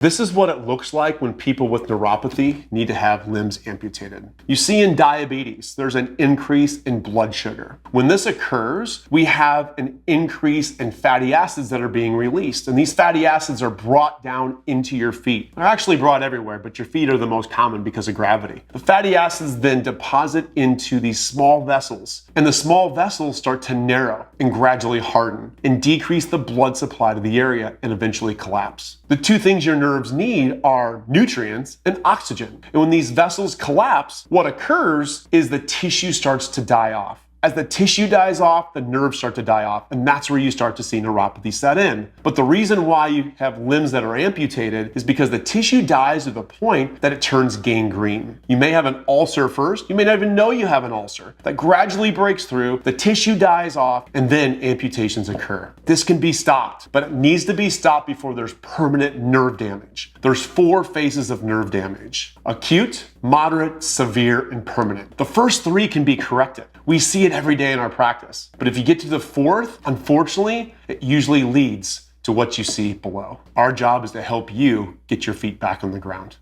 This is what it looks like when people with neuropathy need to have limbs amputated. You see in diabetes, there's an increase in blood sugar. When this occurs, we have an increase in fatty acids that are being released, and these fatty acids are brought down into your feet. They're actually brought everywhere, but your feet are the most common because of gravity. The fatty acids then deposit into these small vessels, and the small vessels start to narrow and gradually harden and decrease the blood supply to the area and eventually collapse. The two things your nerves need are nutrients and oxygen. And when these vessels collapse, what occurs is the tissue starts to die off. As the tissue dies off, the nerves start to die off, and that's where you start to see neuropathy set in. But the reason why you have limbs that are amputated is because the tissue dies to the point that it turns gangrene. You may have an ulcer first, you may not even know you have an ulcer. That gradually breaks through, the tissue dies off, and then amputations occur. This can be stopped, but it needs to be stopped before there's permanent nerve damage. There's 4 phases of nerve damage: acute, moderate, severe, and permanent. The first 3 can be corrected. We see it every day in our practice. But if you get to the 4th, unfortunately, it usually leads to what you see below. Our job is to help you get your feet back on the ground.